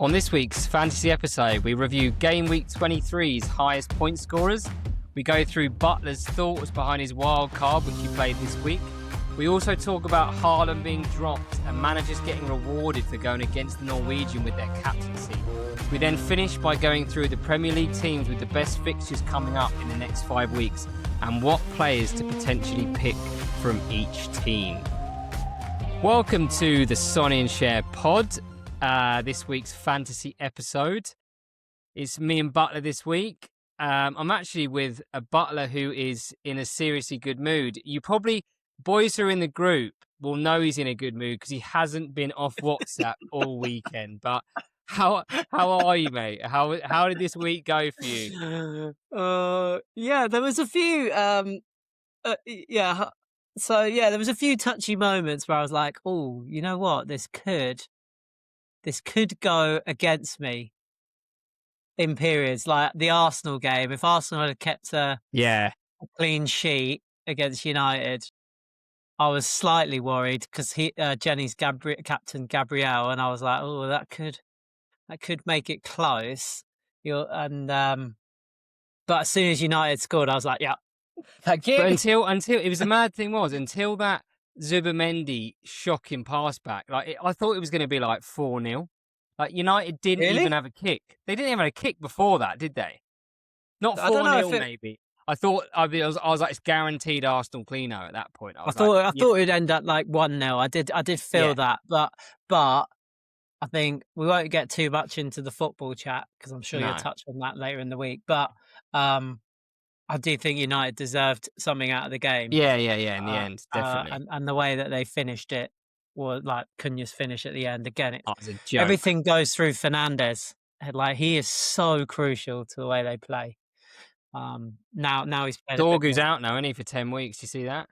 On this week's fantasy episode, we review Gameweek 23's highest point scorers. We go through Butler's thoughts behind his wild card, which he played this week. We also talk about Haaland being dropped and managers getting rewarded for going against the Norwegian with their captaincy. We then finish by going through the Premier League teams with the best fixtures coming up in the next 5 weeks and what players to potentially pick from each team. Welcome to the Sonny and Cher pod. This week's fantasy episode. It's me and Butler this week. I'm actually with a Butler who is in a seriously good mood. You probably, boys who are in the group, will know he's in a good mood because he hasn't been off WhatsApp all weekend. But how are you, mate? How did this week go for you? Yeah, there was a few. There was a few touchy moments where I was like, "Oh, you know what? This could go against me in periods." Like the Arsenal game. If Arsenal had kept a clean sheet against United, I was slightly worried because Jenny's captain Gabriel, and I was like, "Oh, that could make it close." But as soon as United scored, I was like, "Yeah, thank you." But until it was, the mad thing was, until that Zubimendi shocking pass back, I thought it was going to be like 4-0. Like United didn't even have a kick. They didn't even have a kick before that, did they? Not 4-0 maybe. I thought I was like, it's guaranteed Arsenal cleano at that point. I thought it'd end up like 1-0. I did feel that, but I think we won't get too much into the football chat because I'm sure you'll touch on that later in the week. But I do think United deserved something out of the game. Yeah. In the end, definitely. And the way that they finished it, or like Cunha's finish at the end again, was a joke. Everything goes through Fernandes. Like he is so crucial to the way they play. Now he's played. Dorgu's out now, isn't he, for 10 weeks? You see that?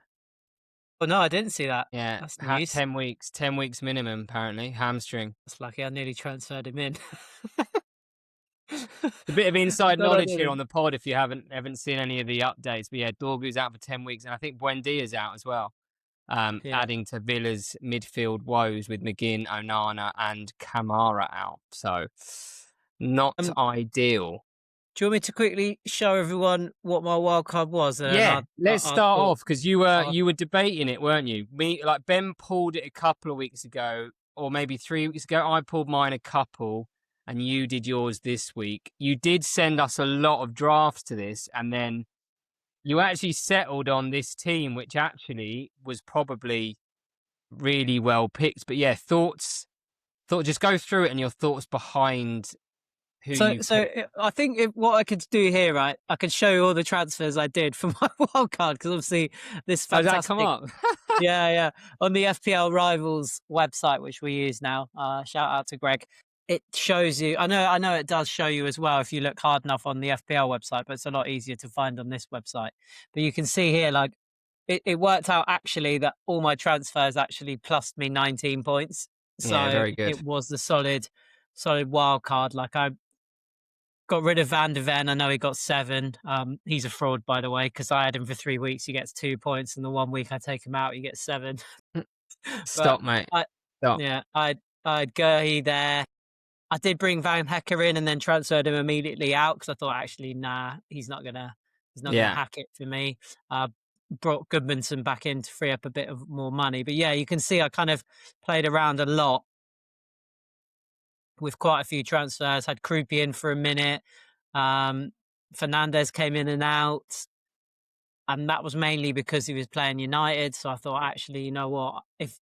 Oh no, I didn't see that. Yeah, that's nice. 10 weeks minimum apparently. Hamstring. That's lucky. I nearly transferred him in. A bit of inside knowledge here on the pod if you haven't seen any of the updates. But yeah, Dorgu's out for 10 weeks, and I think Buendia's out as well. Adding to Villa's midfield woes with McGinn, Onana, and Kamara out. So not ideal. Do you want me to quickly show everyone what my wild card was? Let's start off because you were debating it, weren't you? Ben pulled it a couple of weeks ago, or maybe 3 weeks ago. I pulled mine a couple, and you did yours this week. You did send us a lot of drafts to this, and then you actually settled on this team, which actually was probably really well picked. But yeah, thoughts. Just go through it and your thoughts behind who you picked. So I think what I could do here, right? I could show you all the transfers I did for my wild card because obviously this fantastic. Does that come up? yeah, on the FPL Rivals website, which we use now. Shout out to Greg. It shows you. I know it does show you as well if you look hard enough on the FPL website, but it's a lot easier to find on this website. But you can see here, like it worked out actually that all my transfers actually plussed me 19 points. So very good. It was the solid wild card. Like I got rid of Van de Ven. I know he got 7. He's a fraud, by the way, because I had him for 3 weeks. He gets 2 points, and the 1 week I take him out, he gets 7. Stop, mate. Stop. Yeah, I had Gurhey there. I did bring Van Hecker in and then transferred him immediately out because I thought, actually, he's not gonna hack it for me. Brought Goodmanson back in to free up a bit of more money. But yeah, you can see I kind of played around a lot with quite a few transfers. Had Krupi in for a minute. Fernandes came in and out. And that was mainly because he was playing United. So I thought, actually, you know what? If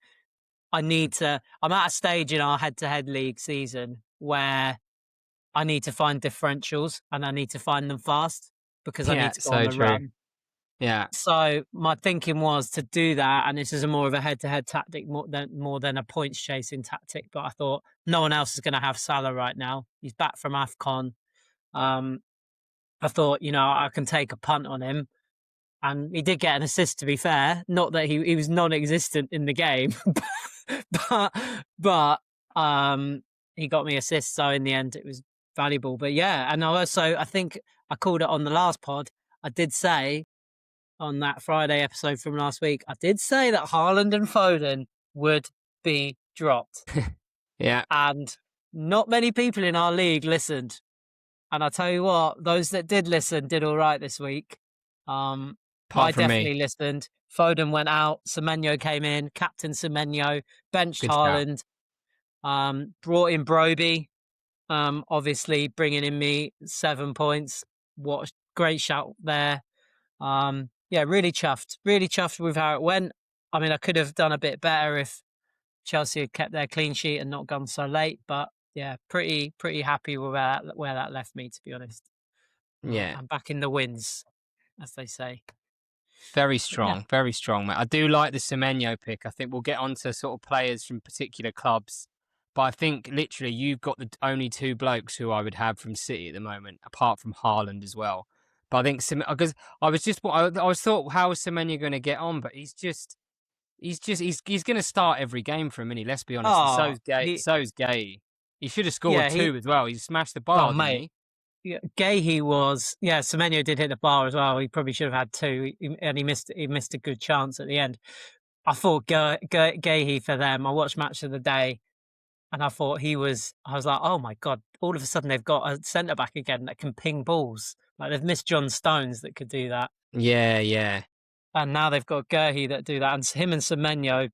I'm at a stage in our head-to-head league season where I need to find differentials and I need to find them fast because I need to go on the run. Yeah. So my thinking was to do that, and this is more of a head-to-head tactic more than a points chasing tactic. But I thought no one else is going to have Salah right now. He's back from AFCON. I thought, I can take a punt on him. And he did get an assist, to be fair. Not that he was non-existent in the game, but he got me assists. So in the end, it was valuable. But yeah, and I think I called it on the last pod. I did say on that Friday episode from last week, I did say that Haaland and Foden would be dropped. Yeah. And not many people in our league listened. And I tell you what, those that did listen did all right this week. I Apart from me. definitely listened. Foden went out. Semenyo came in. Captain Semenyo benched Good shout. Haaland. Brought in Broby. Obviously bringing in me 7 points. What a great shout there. Yeah, really chuffed. Really chuffed with how it went. I mean, I could have done a bit better if Chelsea had kept their clean sheet and not gone so late, but yeah, pretty happy with where that left me, to be honest. Yeah. I'm back in the wins, as they say. Very Yeah. strong, mate. I do like the Semenyo pick. I think we'll get onto sort of players from particular clubs, but I think literally you've got the only two blokes who I would have from City at the moment, apart from Haaland as well. But I think because I was thought, how is Semenyo going to get on? But he's going to start every game for him, and let's be honest. Oh, so's Gay. He should have scored two as well. He smashed the bar, didn't he? Yeah, Gahey was. Yeah, Semenyo did hit the bar as well. He probably should have had two, and he missed a good chance at the end. I thought Gahey for them. I watched Match of the Day, and I thought I was like, oh my God, all of a sudden they've got a centre back again that can ping balls. Like they've missed John Stones that could do that. Yeah. And now they've got Gahey that do that. And him and Semenyo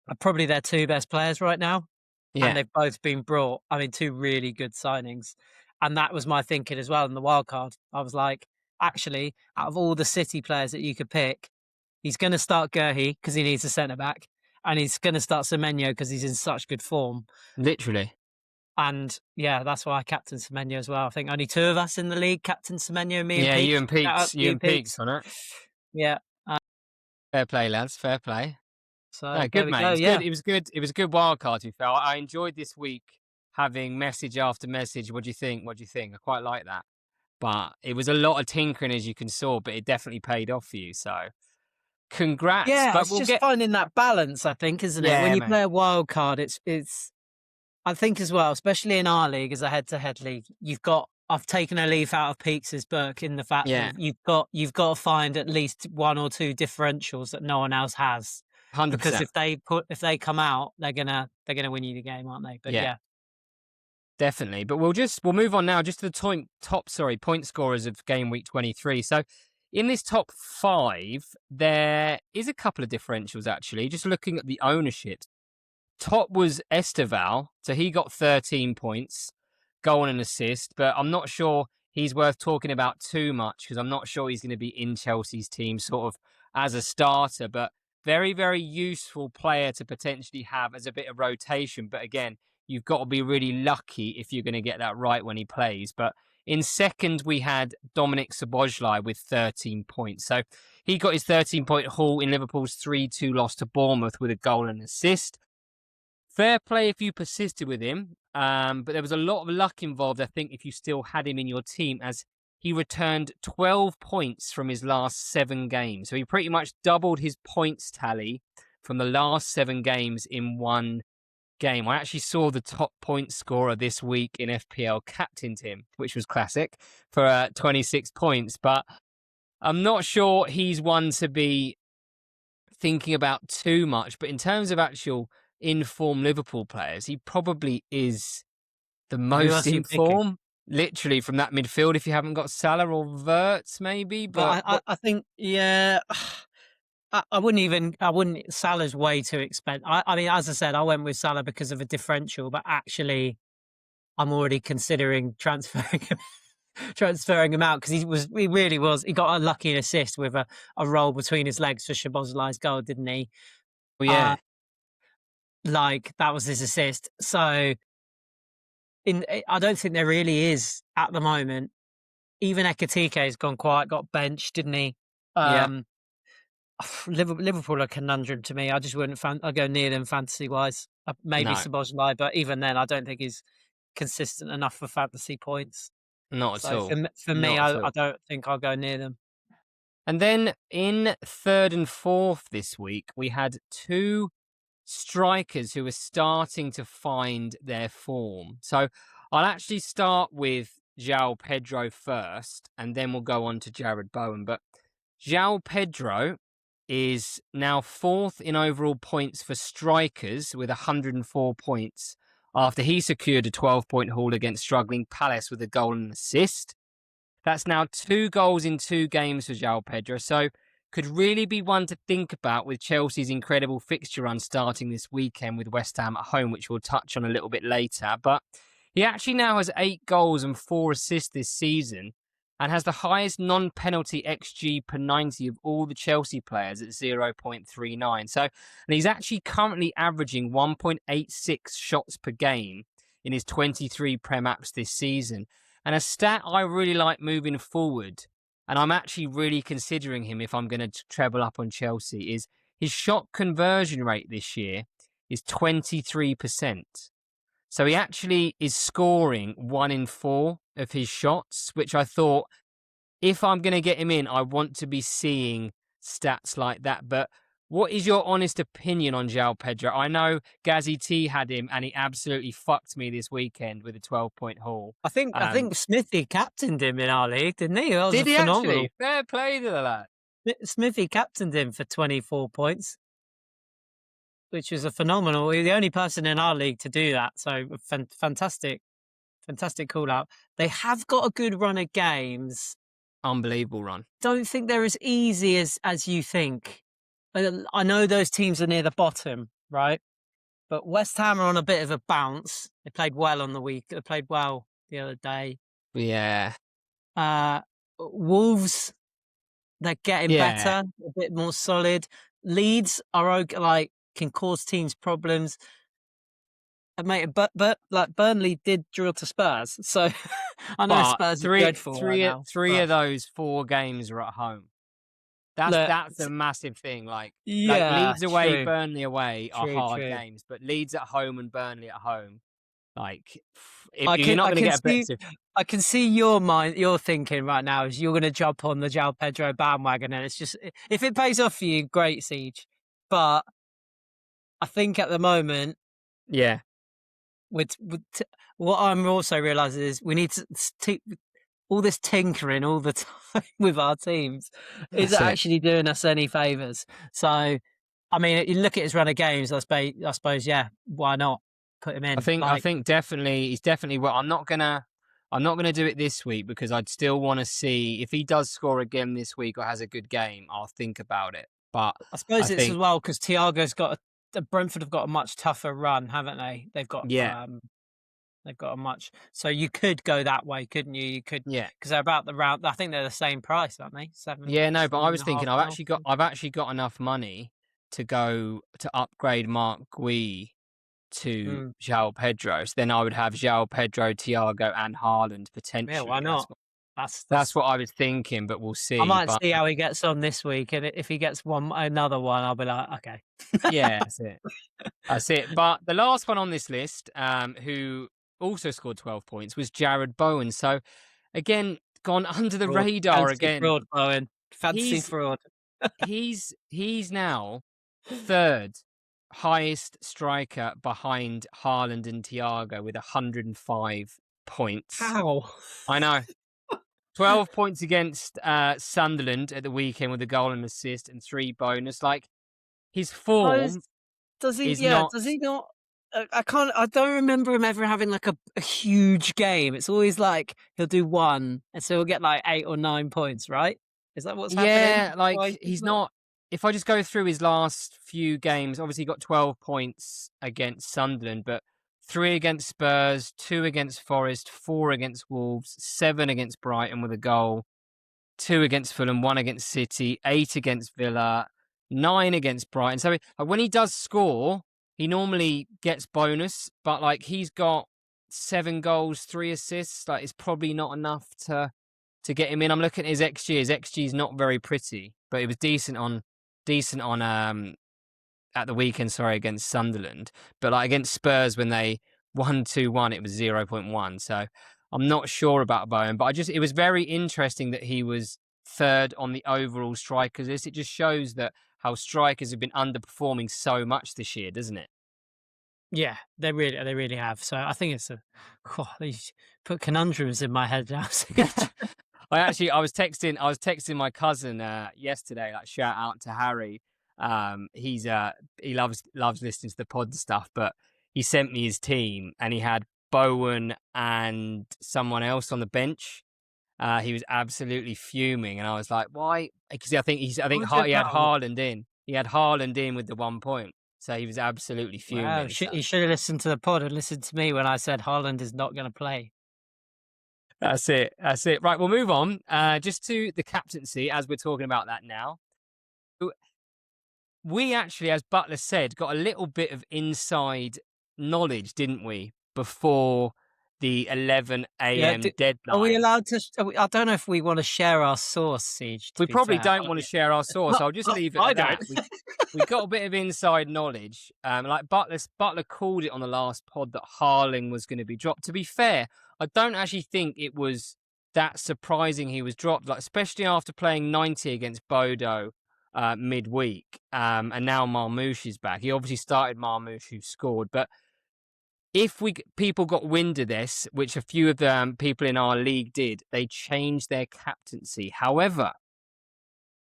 are probably their two best players right now. Yeah. And they've both been brought. I mean, two really good signings. And that was my thinking as well in the wild card. I was like, actually, out of all the City players that you could pick, he's going to start Gahey because he needs a centre back. And he's going to start Semenyo because he's in such good form. Literally. And yeah, that's why I captain Semenyo as well. I think only two of us in the league captain Semenyo, me and Peaks. Yeah, you and Peaks on it. Yeah. Fair play, lads. Fair play. So no, good, mate. Yeah. It was good. It was a good wild card, to be fair. I enjoyed this week having message after message. What do you think? What do you think? I quite like that. But it was a lot of tinkering, as you can saw, but it definitely paid off for you. So congrats. Yeah, but it's finding that balance, I think, isn't it? When you play a wild card, it's I think as well, especially in our league as a head-to-head league, I've taken a leaf out of Peaks's book in the fact that you've got to find at least one or two differentials that no one else has. 100%. Because if they come out, they're gonna win you the game, aren't they? But yeah. Definitely. But we'll move on now just to the top point scorers of game week 23. So in this top 5, there is a couple of differentials actually. Just looking at the ownership, top was Esteval, so he got 13 points, goal and an assist, but I'm not sure he's worth talking about too much because I'm not sure he's going to be in Chelsea's team sort of as a starter, but very, very useful player to potentially have as a bit of rotation. But again, you've got to be really lucky if you're going to get that right when he plays. But in second, we had Dominic Szoboszlai with 13 points. So he got his 13-point haul in Liverpool's 3-2 loss to Bournemouth with a goal and assist. Fair play if you persisted with him, but there was a lot of luck involved, I think, if you still had him in your team, as he returned 12 points from his last 7 games. So he pretty much doubled his points tally from the last 7 games in one game. I actually saw the top point scorer this week in FPL captained him, which was classic, for 26 points. But I'm not sure he's one to be thinking about too much. But in terms of actual in-form Liverpool players, he probably is the most in form, literally, from that midfield, if you haven't got Salah or Wirtz, maybe. But I think, I wouldn't. Salah's way too expensive. I mean, as I said, I went with Salah because of a differential, but actually, I'm already considering transferring him out because he really was. He got a lucky assist with a roll between his legs for Szoboszlai's goal, didn't he? Well, yeah. Like that was his assist. So, I don't think there really is at the moment. Even Ekatike's gone quiet, got benched, didn't he? Liverpool are a conundrum to me. I just wouldn't. I'd go near them fantasy wise. Maybe Szoboszlai, but even then, I don't think he's consistent enough for fantasy points. Not at all. For me, I don't think I'll go near them. And then in third and fourth this week, we had 2 strikers who are starting to find their form. So I'll actually start with João Pedro first, and then we'll go on to Jared Bowen. But João Pedro is now 4th in overall points for strikers with 104 points after he secured a 12-point haul against struggling Palace with a goal and an assist. That's now 2 goals in 2 games for João Pedro, so could really be one to think about with Chelsea's incredible fixture run starting this weekend with West Ham at home, which we'll touch on a little bit later. But he actually now has 8 goals and 4 assists this season and has the highest non-penalty XG per 90 of all the Chelsea players at 0.39. So, and he's actually currently averaging 1.86 shots per game in his 23 Prem apps this season. And a stat I really like moving forward, and I'm actually really considering him if I'm going to treble up on Chelsea, is his shot conversion rate this year is 23%. So he actually is scoring 1 in 4 of his shots, which I thought, if I'm going to get him in, I want to be seeing stats like that. But what is your honest opinion on João Pedro? I know Gazzy T had him, and he absolutely fucked me this weekend with a 12-point haul. I think Smithy captained him in our league, didn't he? Did he phenomenal. Actually? Fair play to the lad. Smithy captained him for 24 points, which was a phenomenal. He's the only person in our league to do that. So fantastic call out. They have got a good run of games. Unbelievable run. Don't think they're as easy as you think. I know those teams are near the bottom, right? But West Ham are on a bit of a bounce. They played well on the week. They played well the other day. Yeah. Wolves, they're getting better, a bit more solid. Leeds are can cause teams problems. And mate, but like Burnley did draw to Spurs, so I know Spurs are dreadful right now. Three of those 4 games are at home. That's a massive thing. Like Leeds away, true. Burnley away are hard games, but Leeds at home and Burnley at home, like you're not going to get a bit. I can see your thinking right now is you're going to jump on the João Pedro bandwagon, and it's just, if it pays off for you, great, Siege. But I think at the moment, with what I'm also realizing is we need to all this tinkering all the time with our teams is actually doing us any favors. So, I mean, you look at his run of games, I suppose, why not put him in? I think definitely he's definitely. Well, I'm not gonna do it this week because I'd still want to see if he does score again this week or has a good game. I'll think about it. But I suppose it's as well because Thiago's Brentford have got a much tougher run, haven't they? They've got they've got a much. So you could go that way, couldn't you? You could, because they're about the round. I think they're the same price, aren't they? 7. Yeah, no, but I was thinking I've actually got enough money to go to upgrade Mark Gui to João Pedro. So then I would have João Pedro, Thiago, and Haaland potentially. Yeah, why not? That's what I was thinking, but we'll see. I might see how he gets on this week, and if he gets another one, I'll be like, okay. Yeah, that's it. But the last one on this list, who also scored 12 points, was Jared Bowen. So again, gone under the radar again. Fraud, Bowen. Fantasy fraud. he's now 3rd highest striker behind Haaland and Thiago with 105 points. How? I know. 12 points against Sunderland at the weekend with a goal and assist and 3 bonus. Like, his form does he not? I don't remember him ever having like a huge game. It's always like he'll do 1 and so he'll get like 8 or 9 points, right? Is that what's happening? Yeah, like he's not. If I just go through his last few games, obviously he got 12 points against Sunderland, but 3 against Spurs, 2 against Forest, 4 against Wolves, 7 against Brighton with a goal, 2 against Fulham, 1 against City, 8 against Villa, 9 against Brighton. So when he does score, he normally gets bonus, but like he's got 7 goals, 3 assists. Like it's probably not enough to get him in. I'm looking at his XG. His XG is not very pretty, but it was decent on at the weekend, against Sunderland. But like against Spurs when they won 2-1, it was 0.1. So I'm not sure about Bowen, but it was very interesting that he was 3rd on the overall strikers list. It just shows that how strikers have been underperforming so much this year, doesn't it? Yeah, they really have. So I think it's these put conundrums in my head now. I was texting my cousin yesterday. Like, shout out to Harry. He loves listening to the pod and stuff, but he sent me his team, and he had Bowen and someone else on the bench. He was absolutely fuming, and I was like, "Why?" Because I think he had Haaland in. He had Haaland in with the 1 point, so he was absolutely fuming. Wow, he should have listened to the pod and listened to me when I said Haaland is not going to play. That's it. Right, we'll move on just to the captaincy as we're talking about that now. We actually, as Butler said, got a little bit of inside knowledge, didn't we, before the 11 a.m. deadline? Are we allowed to? I don't know if we want to share our source, Siege. We probably don't want to share our source. I'll just leave it at that. We got a bit of inside knowledge. Like Butler called it on the last pod that Haaland was going to be dropped. To be fair, I don't actually think it was that surprising he was dropped, like especially after playing 90 against Bodo midweek, and now Marmoush is back. He obviously started Marmoush, who scored, but if people got wind of this, which a few of the people in our league did, they changed their captaincy. However,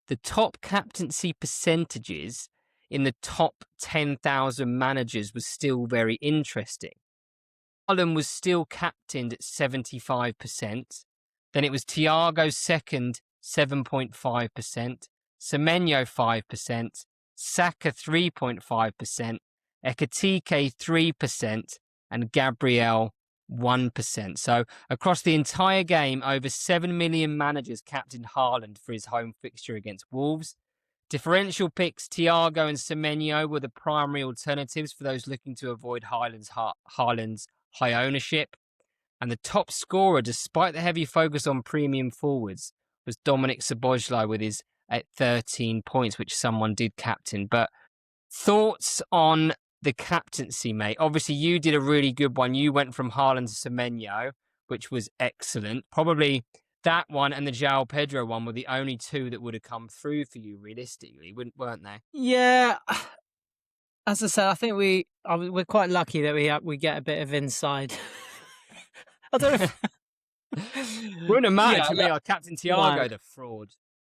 the top captaincy percentages in the top 10,000 managers was still very interesting. Haaland was still captained at 75%. Then it was Thiago second, 7.5%. Semenyo 5%. Saka 3.5%. Ekitike 3%, and Gabriel 1%. So across the entire game, over 7 million managers captained Haaland for his home fixture against Wolves. Differential picks, Thiago and Semenyo were the primary alternatives for those looking to avoid Haaland's high ownership. And the top scorer, despite the heavy focus on premium forwards, was Dominic Szoboszlai with his at 13 points, which someone did captain. But thoughts on the captaincy, mate? Obviously, you did a really good one. You went from Haaland to Semenyo, which was excellent. Probably that one and the João Pedro one were the only two that would have come through for you, realistically, weren't they? Yeah. As I said, I think we're quite lucky that we get a bit of inside. I don't know. Wouldn't have mattered to me. Captain Thiago, the fraud.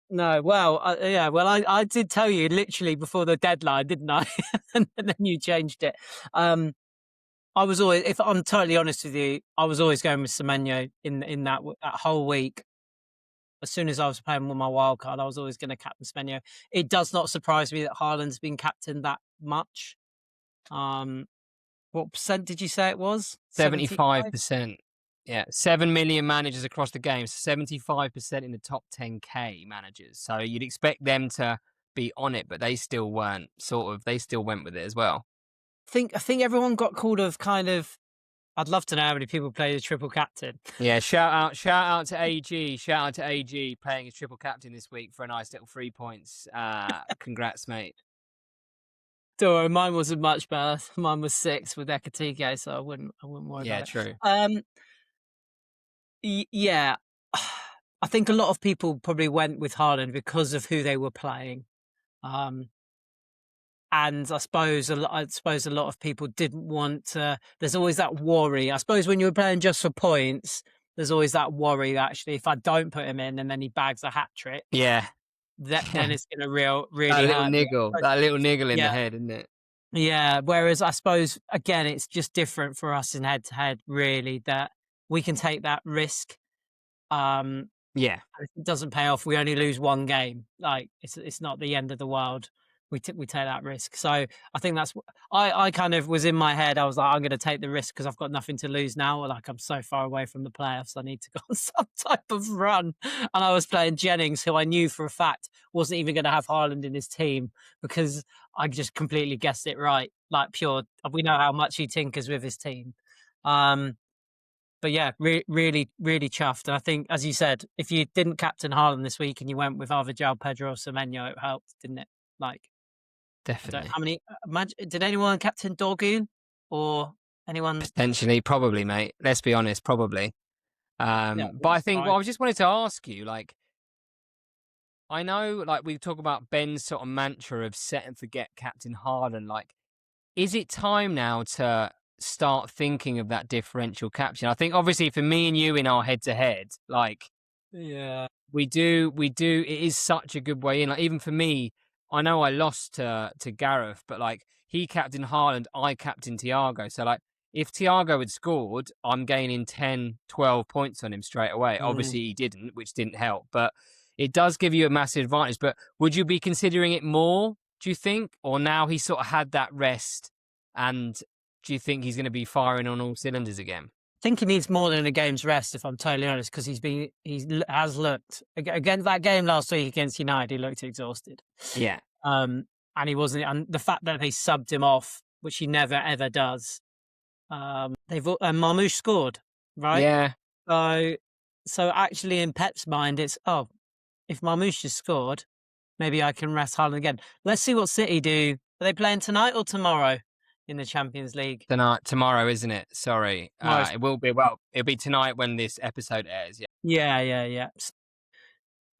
No, well, I did tell you literally before the deadline, didn't I? And then you changed it. I was always, if I'm totally honest with you, I was always going with Semenyo in that whole week. As soon as I was playing with my wild card, I was always going to captain Semenyo. It does not surprise me that Haaland's been captained that much. What percent did you say it was? 75%. Yeah, 7 million managers across the game, 75% in the top 10K managers. So you'd expect them to be on it, but they still weren't. They still went with it as well. I think everyone got called of kind of. I'd love to know how many people play the triple captain. Yeah, shout out to AG. Shout out to AG playing his triple captain this week for a nice little 3 points. Congrats, mate. Don't worry, mine wasn't much better. Mine was 6 with Ekitike, so I wouldn't worry about it. Yeah, true. Yeah, I think a lot of people probably went with Haaland because of who they were playing, and I suppose a lot of people didn't want to. There's always that worry. I suppose when you're playing just for points, there's always that worry that actually if I don't put him in and then he bags a hat trick, then it's going to really that little niggle in the head, isn't it? Yeah. Whereas I suppose again, it's just different for us in head to head, really, that we can take that risk. If it doesn't pay off, we only lose one game. Like it's not the end of the world. We take that risk. So I think that's I kind of was in my head. I was like, I'm going to take the risk because I've got nothing to lose now. Like I'm so far away from the playoffs, I need to go on some type of run. And I was playing Jennings, who I knew for a fact wasn't even going to have Haaland in his team because I just completely guessed it right. Like pure, we know how much he tinkers with his team. But yeah, really, really chuffed. And I think, as you said, if you didn't captain Haaland this week and you went with either João Pedro or Semenyo, it helped, didn't it? Like, definitely. Did anyone captain Dorgun or anyone? Potentially, probably, mate. Let's be honest, probably. But I think, I just wanted to ask you, like, I know, like, we talk about Ben's sort of mantra of set and forget Captain Haaland. Like, is it time now to start thinking of that differential captain? I think obviously for me and you in our head to head, like, we do. It is such a good way in. Like, even for me, I know I lost to Gareth, but like he captained Haaland, I captained Thiago. So, like, if Thiago had scored, I'm gaining 10, 12 points on him straight away. Obviously, he didn't, which didn't help. But it does give you a massive advantage. But would you be considering it more, do you think? Or now he's sort of had that rest, and do you think he's going to be firing on all cylinders again? I think he needs more than a game's rest, if I'm totally honest, because he has looked against that game last week against United. He looked exhausted. Yeah. And he wasn't. And the fact that they subbed him off, which he never ever does. Marmoush scored, right? Yeah. So actually, in Pep's mind, it's if Marmoush has scored, maybe I can rest Haaland again. Let's see what City do. Are they playing tonight or tomorrow in the Champions League? Tomorrow, isn't it? Sorry. It will be. Well, it'll be tonight when this episode airs. Yeah. Yeah.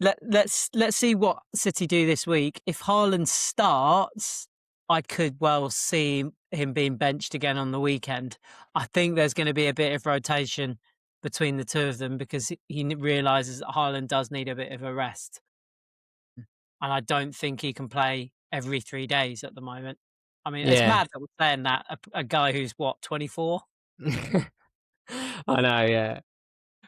Let's see what City do this week. If Haaland starts, I could well see him being benched again on the weekend. I think there's going to be a bit of rotation between the two of them because he realises that Haaland does need a bit of a rest. And I don't think he can play every 3 days at the moment. I mean, it's mad that we're saying that. A guy who's, 24? I know, yeah.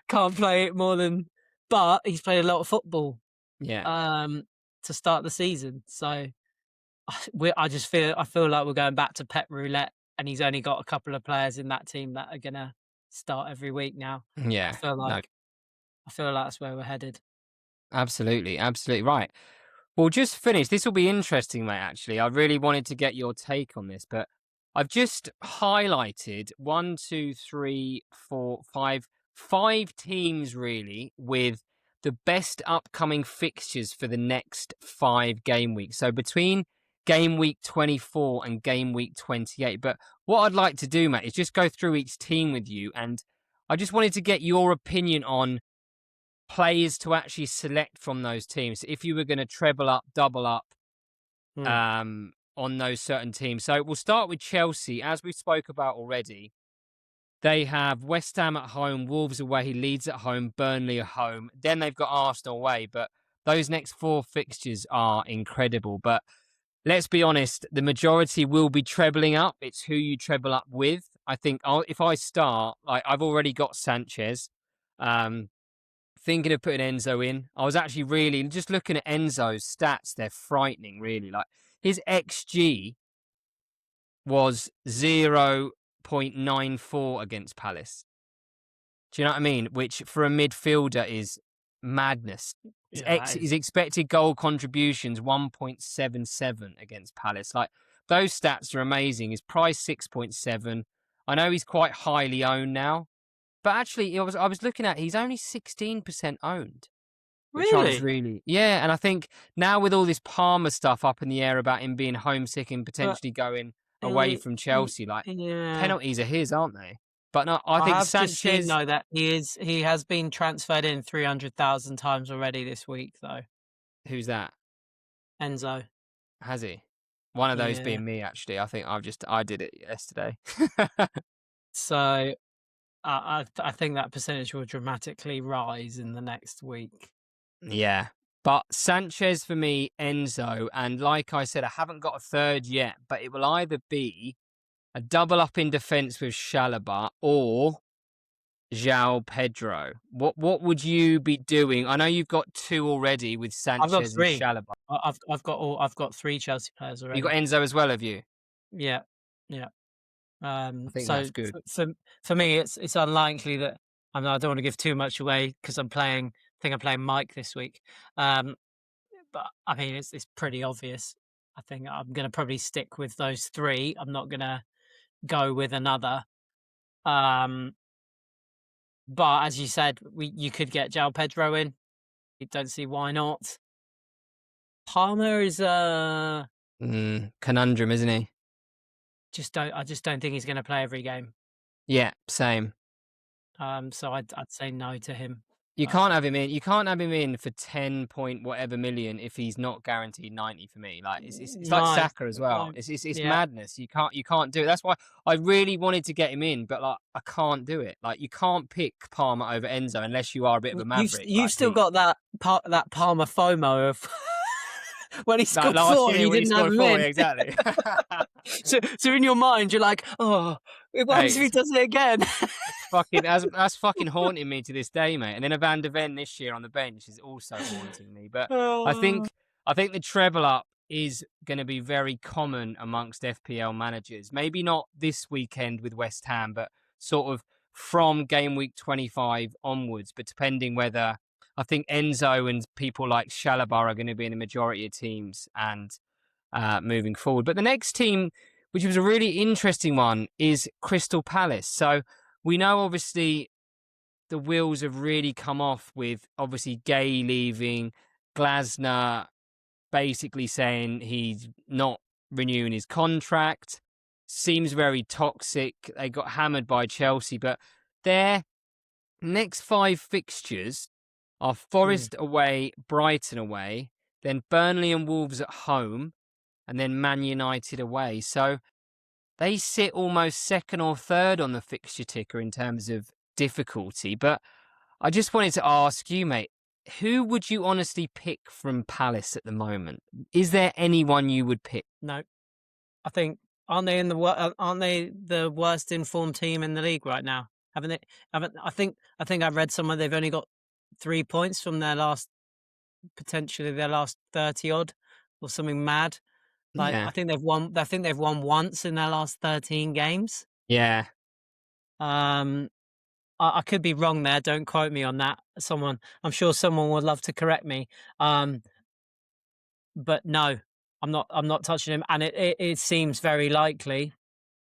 Can't play more than... But he's played a lot of football to start the season. So I feel like we're going back to Pep roulette, and he's only got a couple of players in that team that are going to start every week now. Yeah. I feel like that's where we're headed. Absolutely right. Well, just finished. This will be interesting, mate, actually. I really wanted to get your take on this, but I've just highlighted 5 teams, really, with the best upcoming fixtures for the next 5 game weeks. So between game week 24 and game week 28. But what I'd like to do, Matt, is just go through each team with you. And I just wanted to get your opinion on players to actually select from those teams if you were going to treble up, double up on those certain teams. So we'll start with Chelsea. As we spoke about already, they have West Ham at home, Wolves away, Leeds at home, Burnley at home. Then they've got Arsenal away. But those next 4 fixtures are incredible. But let's be honest, the majority will be trebling up. It's who you treble up with. I think if I start, like, I've already got Sanchez. Thinking of putting Enzo in. I was actually really just looking at Enzo's stats. They're frightening, really. Like, his XG was 0.94 against Palace. Do you know what I mean? Which for a midfielder is madness. His expected goal contributions 1.77 against Palace. Like, those stats are amazing. His price 6.7. I know he's quite highly owned now. But actually, I was looking at, he's only 16% owned. Really? Yeah, and I think now with all this Palmer stuff up in the air about him being homesick and potentially going away from Chelsea, penalties are his, aren't they? But no, I think Sanchez... just seen, that he has been transferred in 300,000 times already this week, though. Who's that? Enzo. Has he? One of those being me, actually. I think I did it yesterday. So... I think that percentage will dramatically rise in the next week. Yeah. But Sanchez for me, Enzo, and like I said, I haven't got a third yet, but it will either be a double up in defence with Chalobah or João Pedro. What would you be doing? I know you've got 2 already with Sanchez I've got 3. and Chalobah. I've got 3 Chelsea players already. You got Enzo as well, have you? Yeah. I think that's good. For me, it's unlikely that I don't want to give too much away because I'm playing Mike this week. But I mean, it's pretty obvious. I think I'm going to probably stick with those 3. I'm not going to go with another. But as you said, you could get João Pedro in. I don't see why not. Palmer is a conundrum, isn't he? I just don't think he's going to play every game. Yeah, same. So I'd say no to him. You can't have him in. You can't have him in for 10 point whatever million if he's not guaranteed 90 for me. Like it's like Saka as well. It's madness. You can't do it. That's why I really wanted to get him in, but like I can't do it. Like you can't pick Palmer over Enzo unless you are a bit of a maverick. You've still got that Palmer FOMO of when he Like scored last 4 and year you when he didn't have scored him 4, in. exactly. So in your mind, you're like, oh, what happens if he does it again? That's fucking haunting me to this day, mate. And then a Van de Ven this year on the bench is also haunting me. But I Oh. think I think the treble up is going to be very common amongst FPL managers. Maybe not this weekend with West Ham, but sort of from game week 25 onwards. But depending whether I think Enzo and people like Shalabar are going to be in the majority of teams and moving forward. But the next team, which was a really interesting one, is Crystal Palace. So we know obviously the wheels have really come off with obviously Gay leaving, Glasner basically saying he's not renewing his contract. Seems very toxic. They got hammered by Chelsea, but their next 5 fixtures are Forest away, Brighton away, then Burnley and Wolves at home, and then Man United away. So they sit almost second or third on the fixture ticker in terms of difficulty. But I just wanted to ask you, mate, who would you honestly pick from Palace at the moment? Is there anyone you would pick? No, I think aren't they the worst informed team in the league right now? Haven't they? Haven't I think I've read somewhere they've only got 3 points from potentially their last 30 odd or something mad. Like Yeah. I think they've won once in their last 13 games. Yeah. I could be wrong there. Don't quote me on that. I'm sure someone would love to correct me. But no, I'm not touching him. And it seems very likely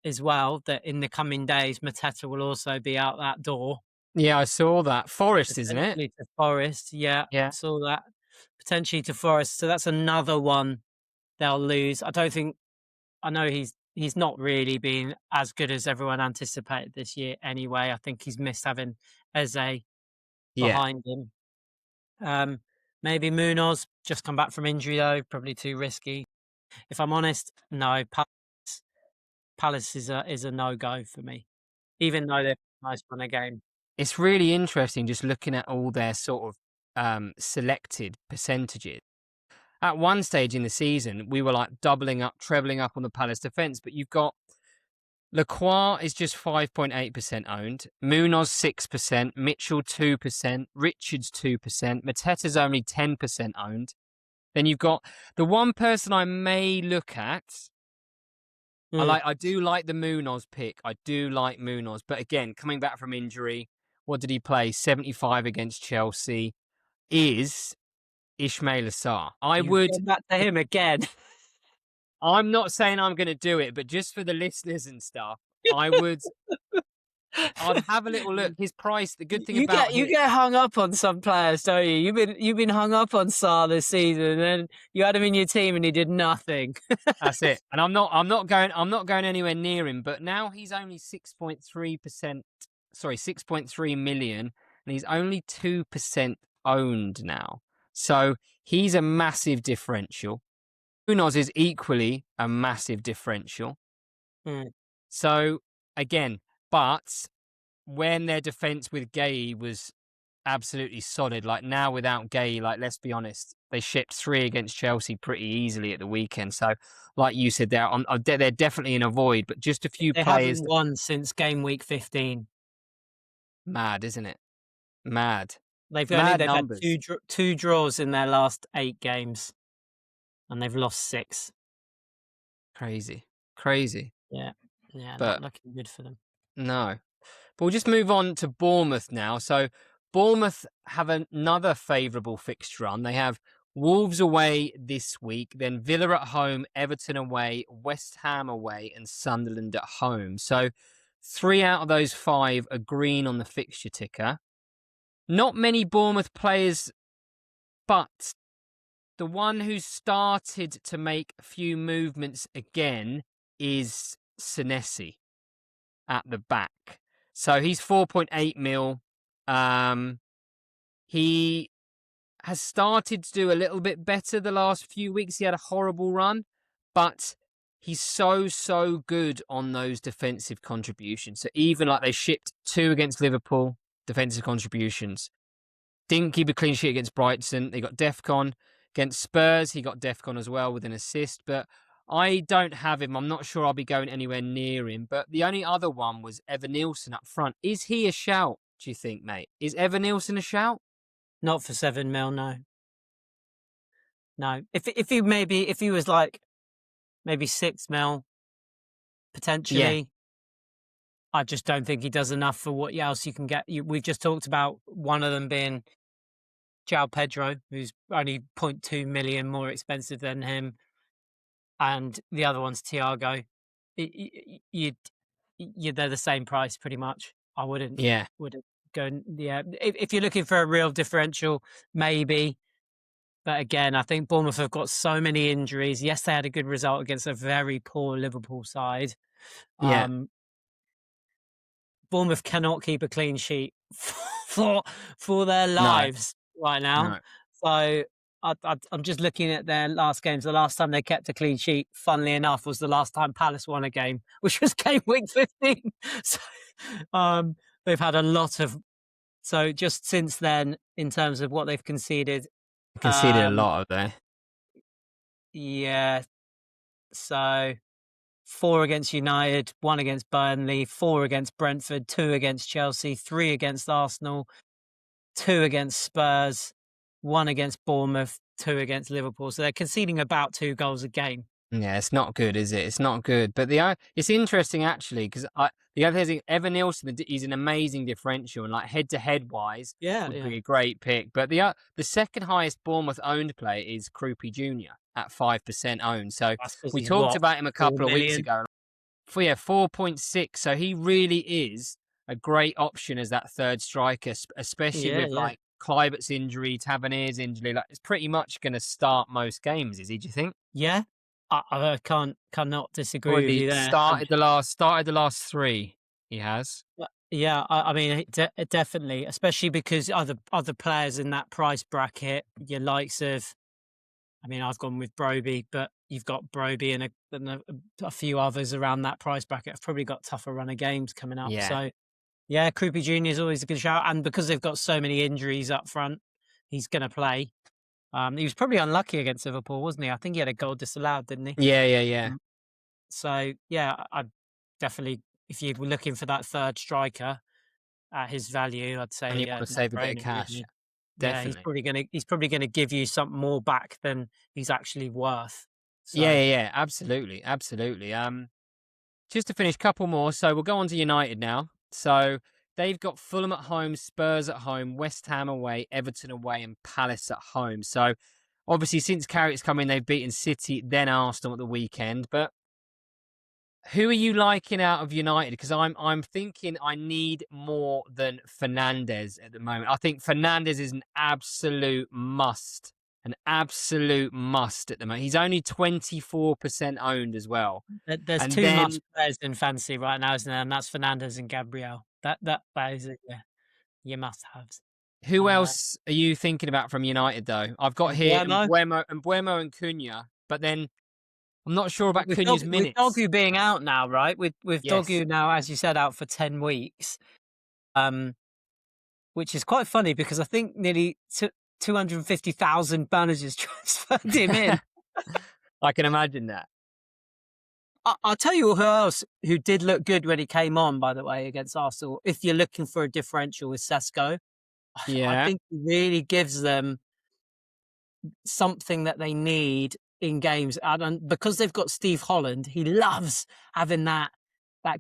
as well that in the coming days, Mateta will also be out that door. Yeah, I saw that. Forest, isn't it? Potentially to Forest. Yeah, Yeah. saw that. Potentially to Forest. So that's another one they'll lose. I know he's not really been as good as everyone anticipated this year anyway. I think he's missed having Eze Yeah. behind him. Maybe Munoz just come back from injury though, probably too risky. If I'm honest, no. Palace is a no go for me, even though they're nice on a game. It's really interesting just looking at all their sort of selected percentages. At one stage in the season, we were like doubling up, trebling up on the Palace defence, but you've got Lacroix is just 5.8% owned, Munoz 6%, Mitchell 2%, Richards 2%, Mateta's only 10% owned. Then you've got the one person I may look at. I do like the Munoz pick. I do like Munoz, but again, coming back from injury, what did he play? 75 against Chelsea. Is Ismail Assar. You've gone back to him again. I'm not saying I'm going to do it, but just for the listeners and stuff, I'd have a little look. His price, the good thing You about you get hung up on some players, don't you? You've been hung up on Sarr this season, and you had him in your team, and he did nothing. That's it. And I'm not going anywhere near him. But now he's only 6.3%. Sorry, 6.3 million, and he's only 2% owned now. So he's a massive differential. Munoz is equally a massive differential. So again, but when their defense with Gay was absolutely solid, like now without Gay, like let's be honest, they shipped 3 against Chelsea pretty easily at the weekend. So, like you said, they're definitely in a void. But just a few They players. haven't won since game week 15. Mad, isn't it? Mad. They've Mad had numbers. two draws in their last 8 games, and they've lost 6. Crazy. Yeah, But not looking good for them. no. But we'll just move on to Bournemouth now. So Bournemouth have another favourable fixture run. They have Wolves away this week, then Villa at home, Everton away, West Ham away, and Sunderland at home. So 3 out of those 5 are green on the fixture ticker. Not many Bournemouth players, but the one who's started to make a few movements again is Senesi at the back. So he's 4.8 mil. He has started to do a little bit better the last few weeks. He had a horrible run, but he's so good on those defensive contributions. So even like they shipped 2 against Liverpool, defensive contributions. Didn't keep a clean sheet against Brighton. They got Defcon. Against Spurs, he got DEFCON as well with an assist, but I don't have him. I'm not sure I'll be going anywhere near him. But the only other one was Evan Nielsen up front. Is he a shout, do you think, mate? Is Evan Nielsen a shout? Not for 7 mil, no. No. If he was like maybe 6 mil, potentially. I just don't think he does enough for what else you can get. We've just talked about one of them being João Pedro, who's only 0.2 million more expensive than him, and the other one's Thiago. They're the same price pretty much. I wouldn't go. Yeah, if you're looking for a real differential, maybe. But again, I think Bournemouth have got so many injuries. Yes, they had a good result against a very poor Liverpool side. Yeah. Bournemouth cannot keep a clean sheet for their lives right now. No. So I'm just looking at their last games. The last time they kept a clean sheet, funnily enough, was the last time Palace won a game, which was game week 15. So they've had a lot of. So just since then, in terms of what they've conceded, a lot of there. Yeah. So 4 against United, 1 against Burnley, 4 against Brentford, 2 against Chelsea, 3 against Arsenal, 2 against Spurs, 1 against Bournemouth, 2 against Liverpool. So they're conceding about 2 goals a game. Yeah, it's not good, is it? It's not good. But it's interesting, actually, because the other thing is Evan Nielsen, he's an amazing differential, and like head-to-head wise, would be a great pick. But the second highest Bournemouth owned player is Krupi Jr. at 5% owned. So we talked about him a couple of weeks ago. 4.6. So he really is a great option as that third striker, especially with like Kleibert's injury, Tavernier's injury. Like, it's pretty much going to start most games, is he? Do you think? Yeah. I cannot disagree with you there. Started the last 3. He has. Yeah, I mean, definitely, especially because other players in that price bracket, your likes of, I mean, I've gone with Broby, but you've got Broby and a few others around that price bracket have probably got tougher run of games coming up. Yeah. So, yeah, Krupi Jr. is always a good shout, and because they've got so many injuries up front, he's going to play. He was probably unlucky against Liverpool, wasn't he? I think he had a goal disallowed, didn't he? Yeah. So, yeah, I definitely, if you were looking for that third striker at his value, I'd say, and you want to save a bit of cash. Really. Definitely. Yeah, he's probably gonna give you something more back than he's actually worth. So. Yeah, absolutely. Just to finish, a couple more. So we'll go on to United now. So they've got Fulham at home, Spurs at home, West Ham away, Everton away, and Palace at home. So obviously, since Carrick's come in, they've beaten City, then Arsenal at the weekend. But who are you liking out of United? Because I'm thinking I need more than Fernandes at the moment. I think Fernandes is an absolute must. An absolute must at the moment. He's only 24% owned as well. There's two must players in fantasy right now, isn't there? And that's Fernandes and Gabriel. That is it. Yeah, your must-haves. Who else are you thinking about from United though? I've got here Mbeumo and Cunha, but then I'm not sure about Cunha's minutes. With Dogu being out now, right? With Dogu now, as you said, out for 10 weeks, which is quite funny because I think nearly 250,000 managers transferred him in. I can imagine that. I'll tell you who else who did look good when he came on, by the way, against Arsenal. If you're looking for a differential with Sesko, I think he really gives them something that they need in games. And because they've got Steve Holland, he loves having that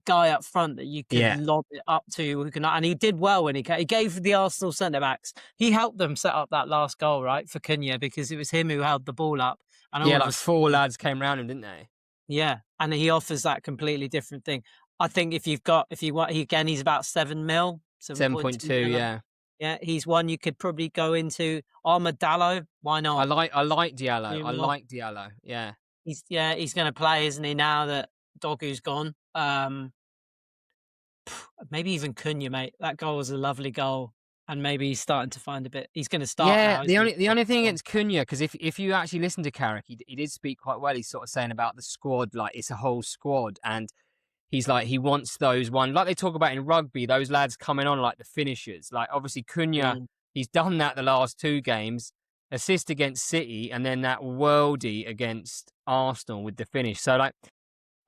guy up front that you can lob it up to. And he did well when he gave the Arsenal centre-backs. He helped them set up that last goal, right, for Cunha, because it was him who held the ball up. And like 4 lads came round him, didn't they? Yeah, and he offers that completely different thing. I think if you want, again, he's about 7 mil. 7.2, yeah. Yeah, he's one you could probably go into. Armand Diallo, why not? I like Diallo. I like Diallo. Yeah. He's going to play, isn't he? Now that Dogu's gone. Maybe even Cunha, mate. That goal was a lovely goal, and maybe he's starting to find a bit. He's going to start. Yeah, the only thing against Cunha, because if you actually listen to Carrick, he did speak quite well. He's sort of saying about the squad, like it's a whole squad, and he's like he wants those one like they talk about in rugby, those lads coming on like the finishers. Like obviously Cunha, he's done that the last 2 games, assist against City, and then that worldie against Arsenal with the finish. So, like,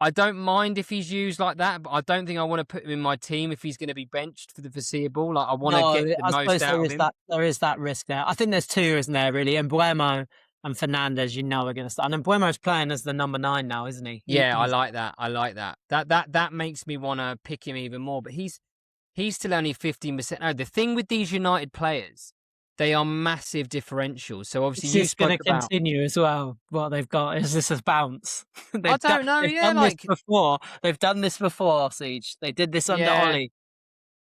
I don't mind if he's used like that, but I don't think I want to put him in my team if he's going to be benched for the foreseeable. Like, I want to No, get the I most suppose out of him. there is that risk there. I think there's two, isn't there, really? And Buemo and Fernandes, are going to start. And Buemo's playing as the number 9 now, isn't he? Yeah, I like that. I like that. That makes me want to pick him even more. But he's still only 15%. No, the thing with these United players, they are massive differentials. So obviously, Is you this going to spoke about. continue as well? What they've got is this a bounce? I don't know. They've Yeah, done like this before. They've done this before, Siege. They did this under yeah, Ollie.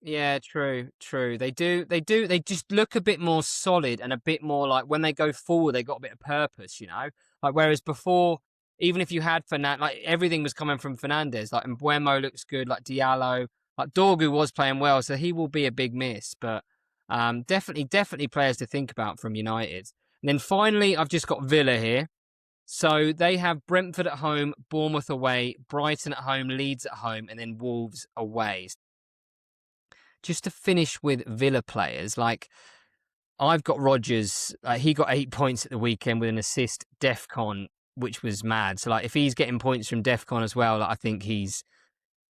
yeah, true. They do. They just look a bit more solid and a bit more like when they go forward, they got a bit of purpose. Like whereas before, even if you had Fernandes, like everything was coming from Fernandes. Like Mbuemo looks good. Like Diallo, like Dorgu was playing well, so he will be a big miss. But definitely players to think about from United. And then finally, I've just got Villa here. So they have Brentford at home, Bournemouth away, Brighton at home, Leeds at home, and then Wolves away. Just to finish with Villa players, like I've got Rodgers. He got 8 points at the weekend with an assist, DEFCON, which was mad. So like if he's getting points from DEFCON as well, like, I think he's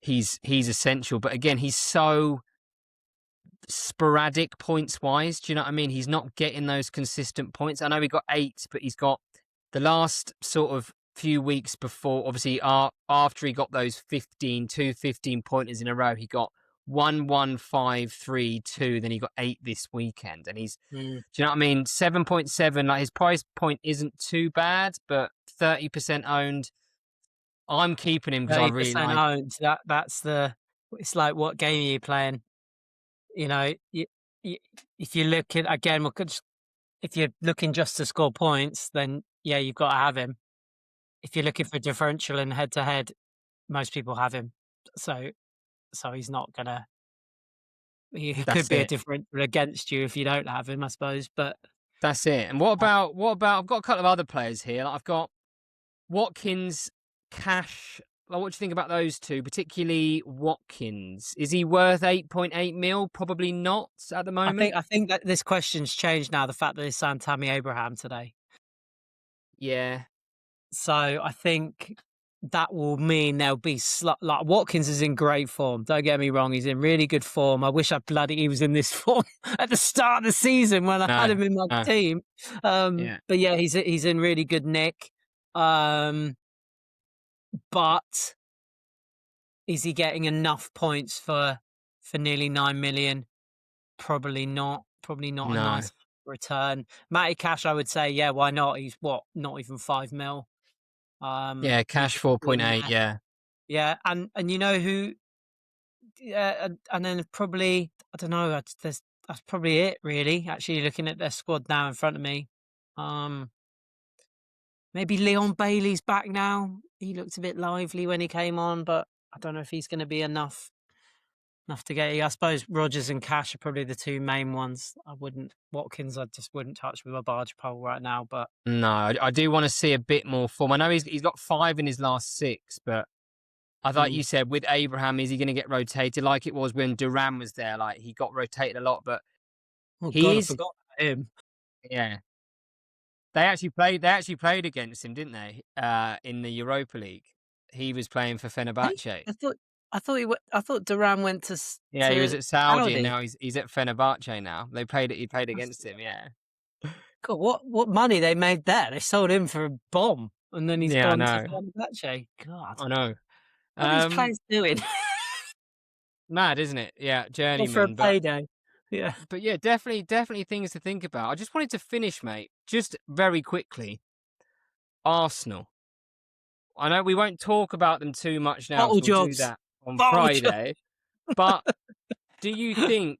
essential. But again, he's so sporadic points wise. Do you know what I mean? He's not getting those consistent points. I know he got 8, but he's got the last sort of few weeks before, obviously after he got those 15 pointers in a row, he got 1, 1, 5, 3, 2. Then he got 8 this weekend, and he's. Do you know what I mean? 7.7. Like his price point isn't too bad, but 30% owned. I'm keeping him because I really like. Owned. That's the. It's like what game are you playing? If you're looking again, if you're looking just to score points, then yeah, you've got to have him. If you're looking for differential and head to head, most people have him. So he's not gonna. He could be a differential against you if you don't have him, I suppose. But that's it. And what about? I've got a couple of other players here. Like I've got Watkins, Cash. Like, what do you think about those two, particularly Watkins? Is he worth 8.8 mil? Probably not at the moment. I think that this question's changed now. The fact that it's signed Tammy Abraham today. Yeah. So I think that will mean there'll be like Watkins is in great form. Don't get me wrong, he's in really good form. I wish he was in this form at the start of the season when I had him in my team. But yeah, he's in really good nick. But is he getting enough points for nearly 9 million? Probably not. Probably not a nice return. Matty Cash, I would say, yeah, why not? He's not even 5 mil. Yeah, Cash 4.8. Yeah, and you know who? And then probably I don't know. That's probably it, really. Actually, looking at their squad now in front of me, maybe Leon Bailey's back now. He looked a bit lively when he came on, but I don't know if he's going to be enough to get you. I suppose Rodgers and Cash are probably the two main ones. Watkins, I just wouldn't touch with a barge pole right now. But no, I do want to see a bit more form. I know he's got 5 in his last 6, but I thought you said with Abraham, is he going to get rotated like it was when Duran was there? Like he got rotated a lot, but I forgot about him. Yeah. They actually played against him, didn't they? In the Europa League, he was playing for Fenerbahce. I thought Duran went to. Yeah, he was at Saudi, and now he's at Fenerbahce now. He played against him. Yeah. God, what money they made there? They sold him for a bomb, and then he's gone to Fenerbahce. God, I know. What are these players doing? Mad, isn't it? Yeah, journeyman. For a payday. Yeah. But yeah, definitely things to think about. I just wanted to finish, mate, just very quickly. Arsenal. I know we won't talk about them too much now. We'll do that on Friday. But do you think,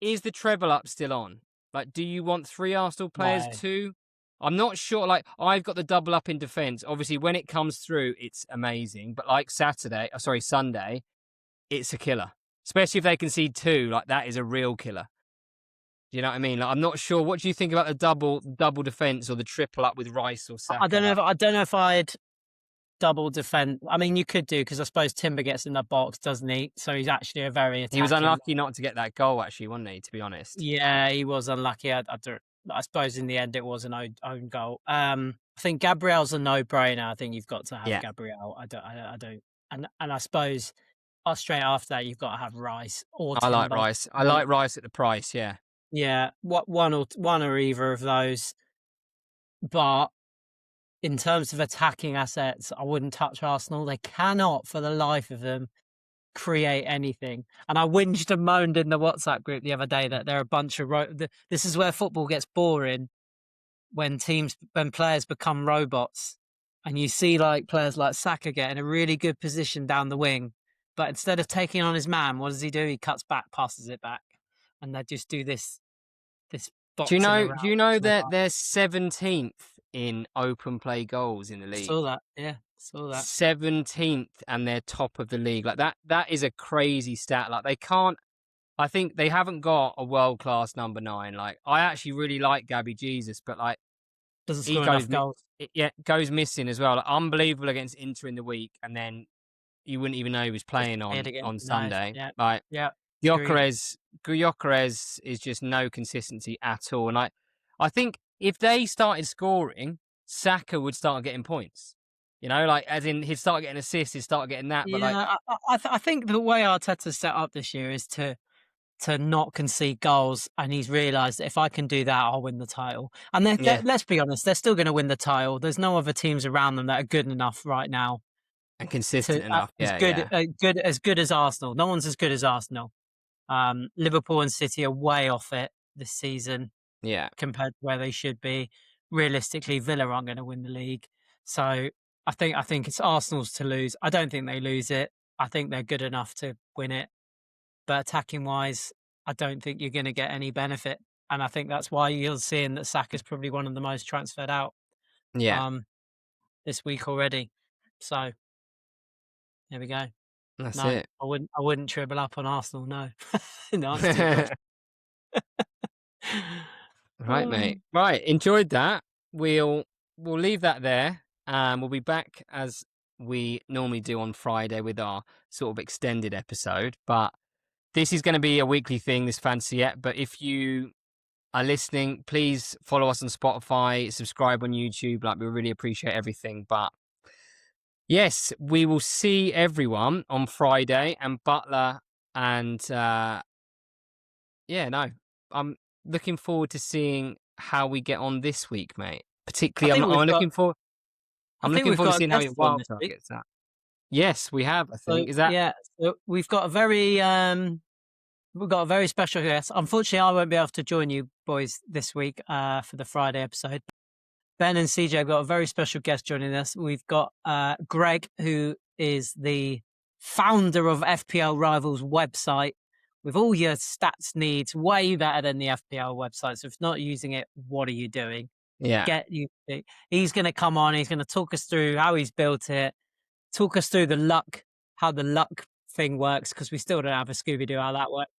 is the treble up still on? Like, do you want 3 Arsenal players too? I'm not sure. Like, I've got the double up in defence. Obviously, when it comes through, it's amazing. But like Sunday, it's a killer. Especially if they concede 2, like that is a real killer. Do you know what I mean? Like, I'm not sure. What do you think about the double defence or the triple up with Rice or Saka? I don't know if I'd double defend. I mean, you could do, because I suppose Timber gets in the box, doesn't he? So he's actually a very attacking. He was unlucky not to get that goal, actually, wasn't he? To be honest. Yeah, he was unlucky. I I suppose in the end it was an own goal. I think Gabriel's a no-brainer. I think you've got to have Gabriel. I don't, and I suppose straight after that you've got to have Rice or I like Timber. Rice. I like Rice at the price. Yeah. Yeah, one or either of those. But in terms of attacking assets, I wouldn't touch Arsenal. They cannot, for the life of them, create anything. And I whinged and moaned in the WhatsApp group the other day that they're a bunch of this is where football gets boring, when players become robots, and you see like players like Saka get in a really good position down the wing, but instead of taking on his man, what does he do? He cuts back, passes it back, and they just do this Do you boxing know? Do you know that around. they're 17th in open play goals in the league? Saw that, yeah, saw that. 17th, and they're top of the league. Like that is a crazy stat. Like they can't. I think they haven't got a world class number 9. Like I actually really like Gabby Jesus, but like Doesn't he score enough goals. goes missing as well. Like, unbelievable against Inter in the week, and then you wouldn't even know he was playing on Sunday. Yeah, Like yeah. Gyökeres is just no consistency at all. And I think if they started scoring, Saka would start getting points. You know, like as in he'd start getting assists, he'd start getting that. But yeah, I think the way Arteta's set up this year is to not concede goals, and he's realised that if I can do that, I'll win the title. And let's be honest, they're still going to win the title. There's no other teams around them that are good enough right now and consistent enough. As good as Arsenal. No one's as good as Arsenal. Liverpool and City are way off it this season. Yeah, compared to where they should be. Realistically, Villa aren't going to win the league. So I think it's Arsenal's to lose. I don't think they lose it. I think they're good enough to win it. But attacking wise, I don't think you're going to get any benefit. And I think that's why you're seeing that Saka's probably one of the most transferred out. This week already. So there we go. That's it. I wouldn't triple up on Arsenal. No, no, it's too good. Right, mate. Right, enjoyed that. We'll leave that there. We'll be back as we normally do on Friday with our sort of extended episode. But this is going to be a weekly thing, this Fantasy App. But if you are listening, please follow us on Spotify, subscribe on YouTube. Like, we really appreciate everything. But yes, we will see everyone on Friday, and Butler and I'm looking forward to seeing how we get on this week, mate. Particularly, I'm looking forward to seeing how your wild card gets that. Yes, we have. I think So we've got a very special guest. Unfortunately, I won't be able to join you boys this week for the Friday episode. Ben and CJ have got a very special guest joining us. We've got Greg, who is the founder of FPL Rivals website, with all your stats needs, way better than the FPL website. So if not using it, what are you doing? Yeah. He's going to come on. He's going to talk us through how he's built it, talk us through how the luck thing works, because we still don't have a Scooby-Doo how that works.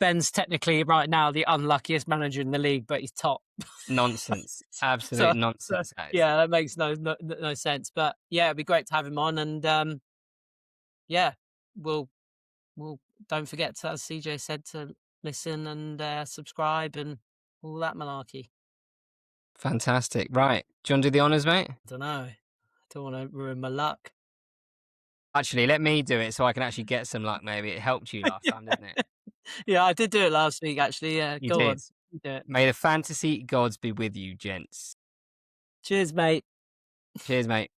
Ben's technically right now the unluckiest manager in the league, but he's top. Nonsense. Absolute nonsense. Yeah, that makes no sense. But yeah, it'd be great to have him on. And we'll don't forget to, as CJ said, to listen and subscribe and all that malarkey. Fantastic. Right. Do you want to do the honours, mate? I don't know. I don't want to ruin my luck. Actually, let me do it so I can actually get some luck, maybe. It helped you last time, didn't it? Yeah, I did do it last week, actually. Yeah, you did. You do it. May the fantasy gods be with you, gents. Cheers, mate. Cheers, mate.